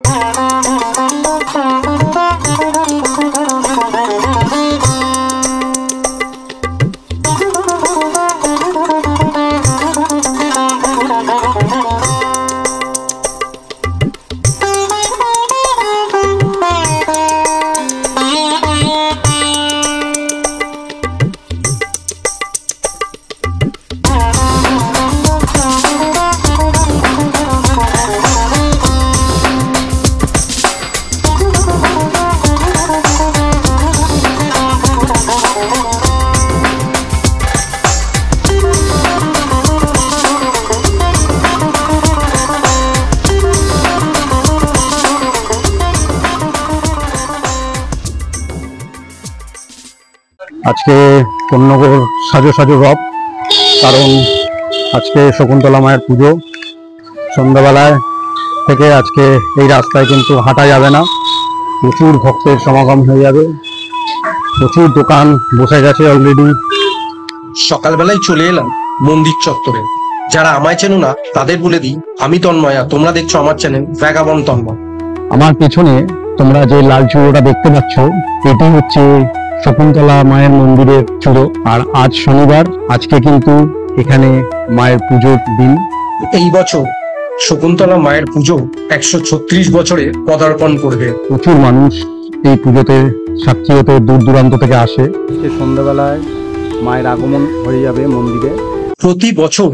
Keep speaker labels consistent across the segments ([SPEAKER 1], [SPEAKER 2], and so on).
[SPEAKER 1] আজকে কন্যগর সাজো সাজো রব, কারণ আজকে শকুন্তলা মায়ের পুজো। সন্ধ্যাবেলায় থেকে আজকে এই রাস্তায় কিন্তু হাঁটা যাবে না, প্রচুর ভক্তের সমাগম হয়ে যাবে, প্রচুর দোকান বসে গেছে অলরেডি।
[SPEAKER 2] সকালবেলায় চলে এলাম মন্দির চত্বরে। যারা আমায় চেনো না তাদের বলে দিই, আমি তন্ময়া, তোমরা দেখছো আমার চ্যানেল ভ্যাগাবন্ড তন্ময়।
[SPEAKER 1] আমার পেছনে তোমরা যে লাল চূড়োটা দেখতে পাচ্ছ, এটি হচ্ছে শকুন্তলা মায়ের মন্দিরের চূড়ো। আর আজ শনিবার, আজকে কিন্তু এখানে মায়ের পুজোর দিন।
[SPEAKER 2] এই বছর শকুন্তলা মায়ের পুজো 136 বছরে পদার্পণ করবে।
[SPEAKER 1] প্রচুর মানুষ এই পুজোতে সাক্ষী হতে দূর দূরান্ত থেকে আসে। সন্ধ্যাবেলায় মায়ের আগমন হয়ে যাবে মন্দিরে।
[SPEAKER 2] প্রতি বছর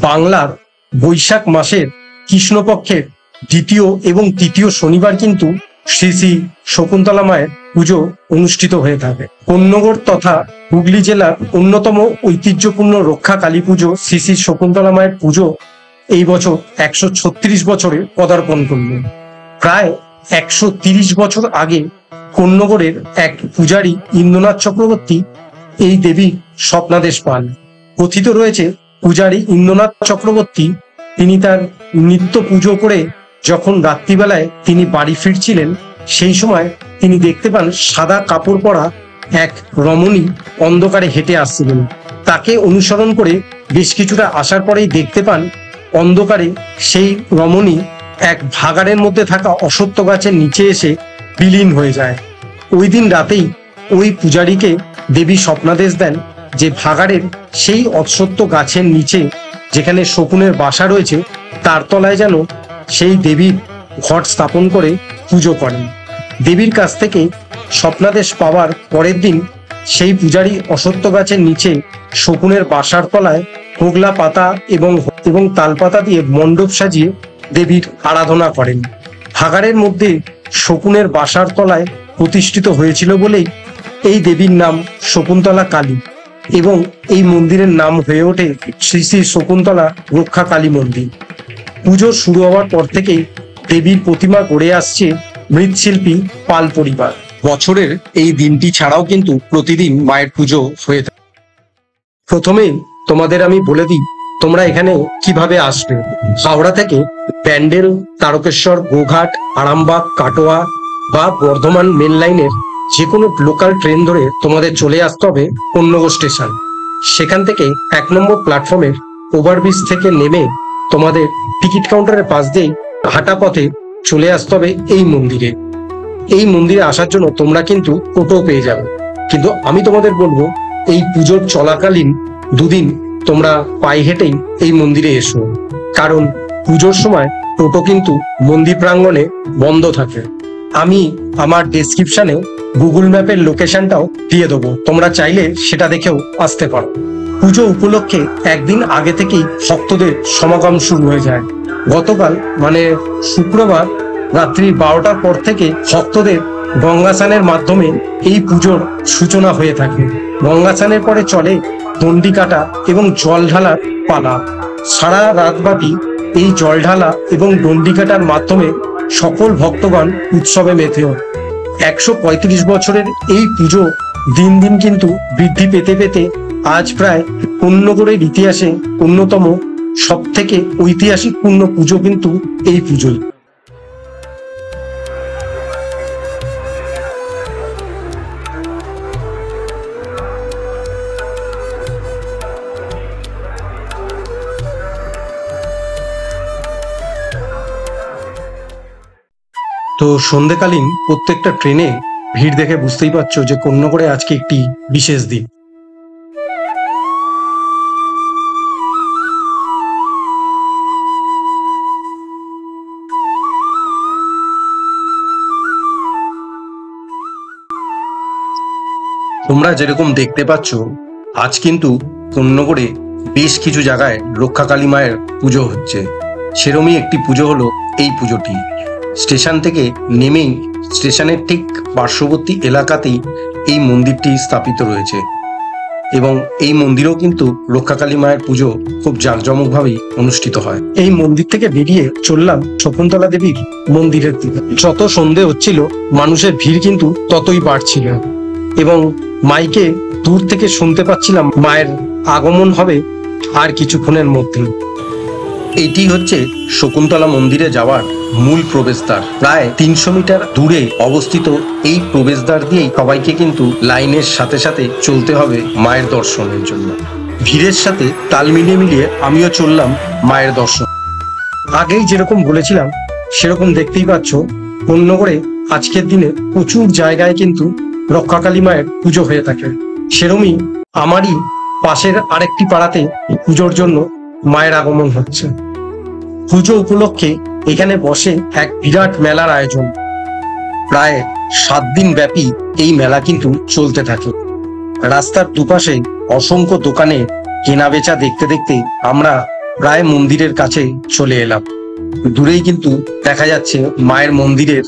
[SPEAKER 2] বাংলার বৈশাখ মাসের কৃষ্ণপক্ষের দ্বিতীয় এবং তৃতীয় শনিবার কিন্তু শ্রী শ্রী শকুন্তলা মায়ের পুজো অনুষ্ঠিত হয়ে থাকে। কন্যগর তথা হুগলি জেলার অন্যতম ঐতিহ্যপূর্ণ রক্ষা কালী পুজো শ্রী শ্রী শকুন্তলা মায়ের পুজো এই বছর 136 বছরে পদার্পণ করল। প্রায় 130 বছর আগে কন্যগরের এক পূজারী ইন্দ্রনাথ চক্রবর্তী এই দেবীর স্বপ্নাদেশ পান। কথিত রয়েছে, পূজারী ইন্দ্রনাথ চক্রবর্তী তিনি তার নিত্য পুজো করে যখন রাত্রিবেলায় তিনি বাড়ি ফিরছিলেন, সেই সময় তিনি দেখতে পান সাদা কাপড় পরা এক রমণী অন্ধকারে হেঁটে আসছিলেন। তাকে অনুসরণ করে বেশ কিছুটা আসার পরেই দেখতে পান অন্ধকারে সেই রমণী এক ভাগাড়ের মধ্যে থাকা অশ্বত্থ গাছের নিচে এসে বিলীন হয়ে যায়। ওই দিন রাতেই ওই পূজারীকে দেবী স্বপ্নাদেশ দেন যে ভাগাড়ের সেই অশ্বত্থ গাছের নিচে যেখানে শকুনের বাসা রয়েছে, তার তলায় যেন সেই দেবীর ঘট স্থাপন করে পুজো করেন। দেবীর কাছ থেকে স্বপ্নাদেশ পাওয়ার পরের দিন সেই পূজারী অশ্বত্থ গাছের নিচে শকুনের বাসার তলায় হোগলা পাতা এবং তালপাতা দিয়ে মণ্ডপ সাজিয়ে দেবীর আরাধনা করেন। ভাগাড়ের মধ্যে শকুনের বাসার তলায় প্রতিষ্ঠিত হয়েছিল বলেই এই দেবীর নাম শকুন্তলা কালী, এবং এই মন্দিরের নাম হয়ে ওঠে শ্রী শ্রী শকুন্তলা রক্ষা কালী মন্দির। পুজো শুরু হওয়ার পর থেকেই দেবীর প্রতিমা গড়ে আসছে মৃৎশিল্পী পাল পরিবার। বছরের এই দিনটি ছাড়াও কিন্তু প্রতিদিন মায়ের পুজো হয়ে থাকে। প্রথমেই তোমাদের আমি বলে দিই তোমরা এখানে কিভাবে আসবে। হাওড়া থেকে ব্যান্ডেল, তারকেশ্বর, গোঘাট, আরামবাগ, কাটোয়া বা বর্ধমান মেন লাইনের যে কোনো লোকাল ট্রেন ধরে তোমাদের চলে আসতে হবে কন্যগর স্টেশন। সেখান থেকে 1 নম্বর প্ল্যাটফর্মের ওভারব্রিজ থেকে নেমে তোমাদের টিকিট কাউন্টারের পাশ দিয়ে হাঁটা পথে চলে আসতে হবে এই মন্দিরে। এই মন্দিরে আসার জন্য তোমরা কিন্তু টোটো পেয়ে যাবে, কিন্তু আমি তোমাদের বলবো এই পুজোর চলাকালীন দুদিন তোমরা পায়ে হেঁটেই এই মন্দিরে এসো, কারণ পুজোর সময় টোটো কিন্তু মন্দির প্রাঙ্গণে বন্ধ থাকে। আমি আমার ডেসক্রিপশনে গুগল ম্যাপের লোকেশনটাও দিয়ে দেবো, তোমরা চাইলে সেটা দেখেও আসতে পারো। পুজো উপলক্ষে একদিন আগে থেকেই ভক্তদের সমাগম শুরু হয়ে যায়। গতকাল মানে শুক্রবার রাত্রি 12টার পর থেকে ভক্তদের গঙ্গা স্নানের মাধ্যমে এই পুজোর সূচনা হয়ে থাকে। গঙ্গা স্নানের পরে চলে দণ্ডি কাটা এবং জল ঢালার পালা। সারা রাতব্যাপী এই জল ঢালা এবং দণ্ডি কাটার মাধ্যমে সকল ভক্তগণ উৎসবে মেতে ওঠে। 135 বছরের এই পুজো দিন দিন কিন্তু বৃদ্ধি পেতে পেতে আজ প্রায় কন্যগরের ইতিহাসে অন্যতম সব থেকে ঐতিহাসিকপূর্ণ পুজো কিন্তু এই পুজোই। তো সন্ধেকালীন প্রত্যেকটা ট্রেনে ভিড় দেখে বুঝতেই পারছো যে কোন্নগরে আজকে একটি বিশেষ দিন। তোমরা যেরকম দেখতে পাচ্ছ, আজ কিন্তু কোন্নগরে বেশ কিছু জায়গায় রক্ষাকালী মায়ের পুজো হচ্ছে। সেরমই একটি পুজো হলো এই পুজোটি। স্টেশন থেকে নেমেই স্টেশনের ঠিক পার্শ্ববর্তী এলাকাতেই এই মন্দিরটি স্থাপিত রয়েছে এবং এই মন্দিরেও কিন্তু রক্ষাকালী মায়ের পুজো খুব জাঁকজমকভাবেই অনুষ্ঠিত হয়। এই মন্দির থেকে বেরিয়ে চললাম শকুন্তলা দেবীর মন্দিরের দিকে। যত সন্ধে হচ্ছিল মানুষের ভিড় কিন্তু ততই বাড়ছিল এবং মাইকে দূর থেকে শুনতে পাচ্ছিলাম মায়ের আগমন হবে আর কিছুক্ষণের মধ্যে। এটি হচ্ছে শকুন্তলা মন্দিরে যাওয়ার মূল প্রবেশদ্বার। প্রায় 300 মিটার দূরে অবস্থিত এই প্রবেশদ্বার দিয়েই সবাইকে কিন্তু লাইনের সাথে সাথে চলতে হবে মায়ের দর্শনের জন্য। ভিড়ের সাথে তাল মিলিয়ে মিলিয়ে আমিও চললাম মায়ের দর্শন। আগেই যেরকম বলেছিলাম সেরকম দেখতেই পাচ্ছ, কোন্নগরে আজকের দিনে প্রচুর জায়গায় কিন্তু রক্ষাকালী মায়ের পুজো হয়ে থাকে। সেরমই আমারই পাশের আরেকটি পাড়াতে পুজোর জন্য মায়ের আগমন হচ্ছে। পুজো উপলক্ষে এখানে বসে এক বিরাট মেলার আয়োজন। প্রায় 7 দিন ব্যাপী এই মেলা কিন্তু চলতে থাকে। রাস্তার দুপাশে অসংখ্য দোকানে কেনা বেচা দেখতে দেখতে আমরা প্রায় মন্দিরের কাছে চলে এলাম। দূরেই কিন্তু দেখা যাচ্ছে মায়ের মন্দিরের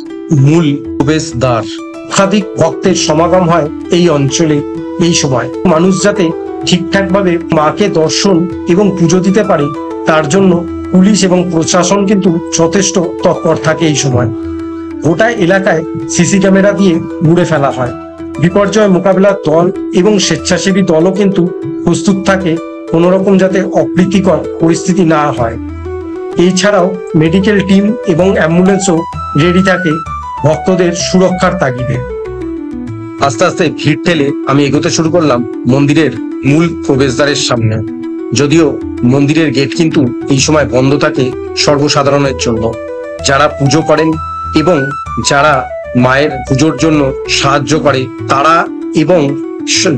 [SPEAKER 2] মূল প্রবেশদ্বার। একাধিক ভক্তের সমাগম হয় এই অঞ্চলে। এই সময় মানুষ যাতে ঠিকঠাক ভাবে মাকে দর্শন এবং পুজো দিতে পারে তার জন্য পুলিশ এবং প্রশাসন কিন্তু যথেষ্ট তৎপর থাকে। এই সময় গোটা এলাকায় সিসি ক্যামেরা দিয়ে মুড়ে ফেলা হয়। বিপর্যয় মোকাবিলার দল এবং স্বেচ্ছাসেবী দলও কিন্তু প্রস্তুত থাকে কোনো রকম যাতে অপ্রীতিকর পরিস্থিতি না হয়। এছাড়াও মেডিকেল টিম এবং অ্যাম্বুলেন্সও রেডি থাকে ভক্তদের সুরক্ষার তাগিদে। আস্তে আস্তে ভিড় ঠেলে আমি এগোতে শুরু করলাম মন্দিরের মূল প্রবেশদ্বারের সামনে। যদিও মন্দিরের গেট কিন্তু এই সময় বন্ধ থাকে সর্বসাধারণের জন্য। যারা পুজো করেন এবং যারা মায়ের পুজোর জন্য সাহায্য করে তারা এবং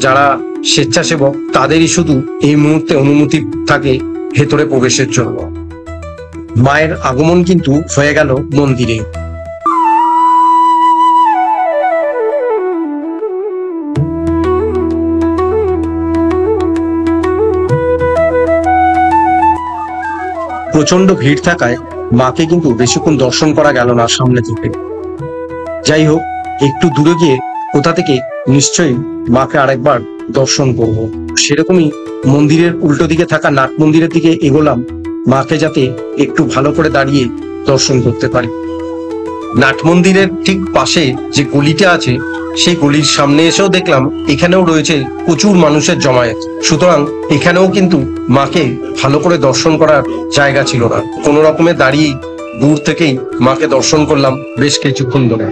[SPEAKER 2] যারা স্বেচ্ছাসেবক তাদেরই শুধু এই মুহূর্তে অনুমতি থাকে ভেতরে প্রবেশের জন্য। মায়ের আগমন কিন্তু হয়ে গেল মন্দিরে। প্রচন্ড ভিড় থাকায় মাকে কিন্তু বেশিক্ষণ দর্শন করা গেল না সামনে থেকে। যাই হোক, একটু দূরে গিয়ে কোথা থেকে নিশ্চয়ই মাকে আরেকবার দর্শন করব। সেরকমই মন্দিরের উল্টো দিকে থাকা নাট মন্দিরের দিকে এগোলাম, মাকে যাতে একটু ভালো করে দাঁড়িয়ে দর্শন করতে পারি। নাট মন্দিরের ঠিক পাশে যে গলিটা আছে সেই গলির সামনে এসেও দেখলাম এখানেও রয়েছে প্রচুর মানুষের জমায়েত। সুতরাং এখানেও কিন্তু মাকে ভালো করে দর্শন করার জায়গা ছিল না। কোনো রকমে দাঁড়িয়ে দূর থেকেই মাকে দর্শন করলাম বেশ কিছুক্ষণ ধরে।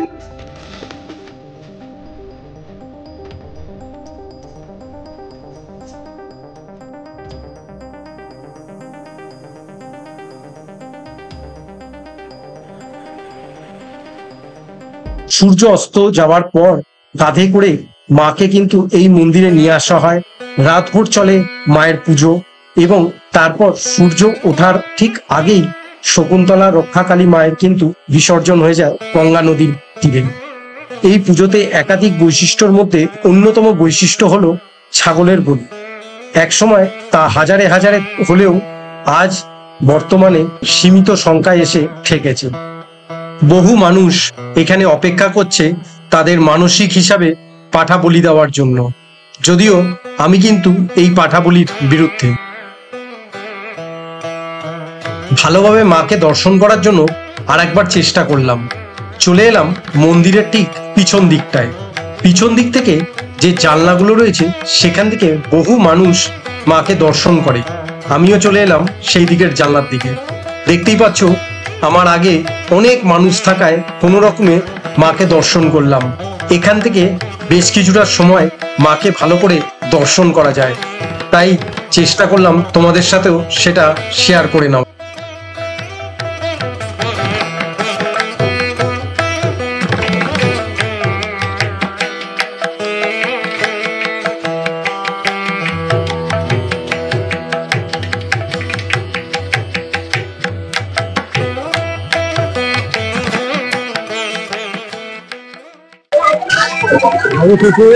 [SPEAKER 2] সূর্য অস্ত যাওয়ার পর কাঁধে করে মাকে কিন্তু এই মন্দিরে নিয়ে আসা হয়। রাতভর চলে মায়ের পুজো এবং তারপর সূর্য ওঠার ঠিক আগেই শকুন্তলা রক্ষাকালী মায়ের কিন্তু বিসর্জন হয়ে যায় গঙ্গা নদীর তীরে। এই পুজোতে একাধিক বৈশিষ্ট্যর মধ্যে অন্যতম বৈশিষ্ট্য হলো ছাগলের বলি। একসময় তা হাজারে হাজারে হলেও আজ বর্তমানে সীমিত সংখ্যায় এসে ঠেকেছে। বহু মানুষ এখানে অপেক্ষা করছে তাদের মানসিক হিসাবে পাঠা বলি দেওয়ার জন্য। যদিও আমি কিন্তু এই পাঠা বলির বিরুদ্ধে। ভালোভাবে মাকে দর্শন করার জন্য আর একবার চেষ্টা করলাম। চলে এলাম মন্দিরের ঠিক পিছন দিকটায়। পিছন দিক থেকে যে জানলাগুলো রয়েছে সেখান থেকে বহু মানুষ মাকে দর্শন করে। আমিও চলে এলাম সেই দিকের জানলার দিকে। দেখতেই পাচ্ছ আমার আগে অনেক মানুষ থাকায় কোনো রকমে মাকে দর্শন করলাম। এখান থেকে বেশ কিছুটা সময় মাকে ভালো করে দর্শন করা যায়, তাই চেষ্টা করলাম তোমাদের সাথেও সেটা শেয়ার করে নাও।
[SPEAKER 1] অবশেষে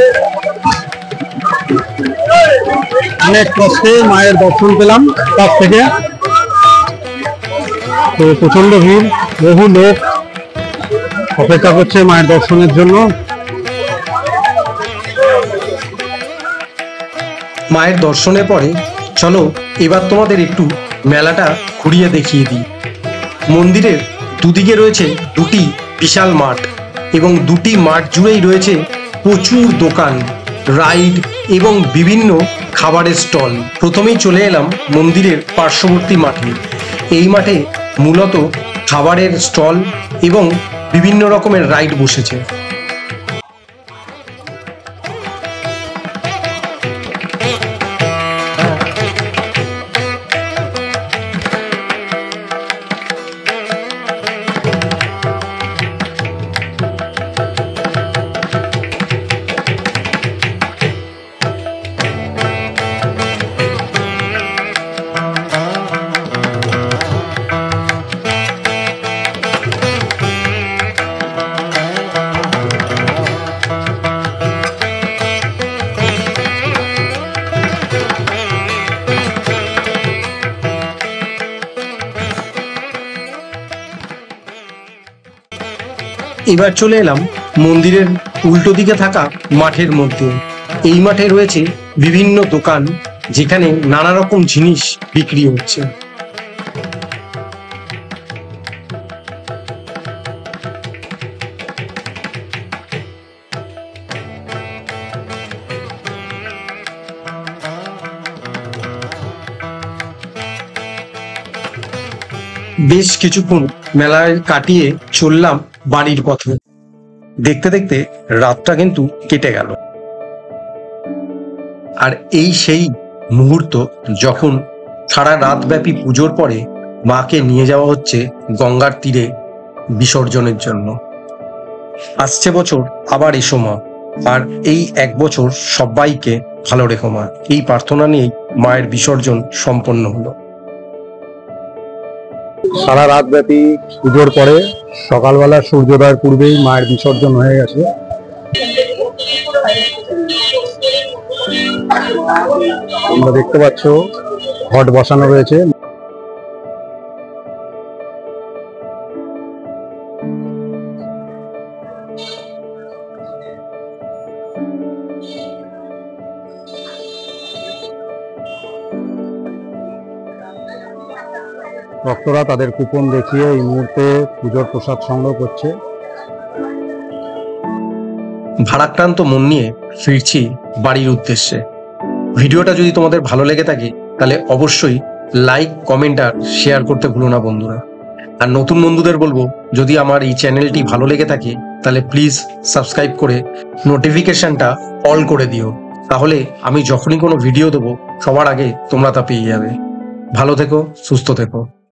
[SPEAKER 1] অনেক কষ্টে মায়ের দর্শন পেলাম কাছ থেকে। তো প্রচন্ড ভিড়, বহু লোক অপেক্ষা করছে মায়ের দর্শনের জন্য।
[SPEAKER 2] মায়ের দর্শনের পরে চলো এবার তোমাদের একটু মেলাটা ঘুরিয়ে দেখিয়ে দিই। মন্দিরের দুদিকে রয়েছে দুটি বিশাল মাঠ এবং দুটি মাঠ জুড়েই রয়েছে প্রচুর দোকান, রাইড এবং বিভিন্ন খাবারের স্টল। প্রথমেই চলে এলাম মন্দিরের পার্শ্ববর্তী মাঠে। এই মাঠে মূলত খাবারের স্টল এবং বিভিন্ন রকমের রাইড বসেছে। এবার চলে এলাম মন্দিরের উল্টো দিকে থাকা মাঠের মধ্যে। এই মাঠে রয়েছে বিভিন্ন দোকান, যেখানে নানা রকম জিনিস বিক্রি হচ্ছে। বেশ কিছুক্ষণ মেলায় কাটিয়ে চললাম বাড়ির পথে। দেখতে দেখতে রাতটা কিন্তু কেটে গেল। আর এই সেই মুহূর্ত যখন সারা রাত ব্যাপী পুজোর পরে মাকে নিয়ে যাওয়া হচ্ছে গঙ্গার তীরে বিসর্জনের জন্য। আসছে বছর আবার এসো মা, আর এই এক বছর সবাইকে ভালো রেখো মা, এই প্রার্থনা নিয়েই মায়ের বিসর্জন সম্পন্ন হলো।
[SPEAKER 1] সারা রাত ব্যাপী পুজোর পরে সকালবেলা সূর্যোদয়ের পূর্বেই মায়ের বিসর্জন হয়ে গেছে। তোমরা দেখতে পাচ্ছ ঘট বসানো রয়েছে। ভক্তরা তাদের কুপন দেখিয়ে এই মুহূর্তে পুজোর প্রসাদ সংগ্রহ করছে।
[SPEAKER 2] ভারাক্রান্ত মন নিয়ে ফিরছি বাড়ির উদ্দেশ্যে। ভিডিওটা যদি তোমাদের ভালো লেগে থাকে তাহলে অবশ্যই লাইক, কমেন্ট আর শেয়ার করতে ভুলো না বন্ধুরা। আর নতুন বন্ধুদের বলবো, যদি আমার এই চ্যানেলটি ভালো লেগে থাকে তাহলে প্লিজ সাবস্ক্রাইব করে নোটিফিকেশনটা অল করে দিও, তাহলে আমি যখনই কোনো ভিডিও দেবো সবার আগে তোমরা তা পেয়ে যাবে। ভালো থেকো, সুস্থ থেকো।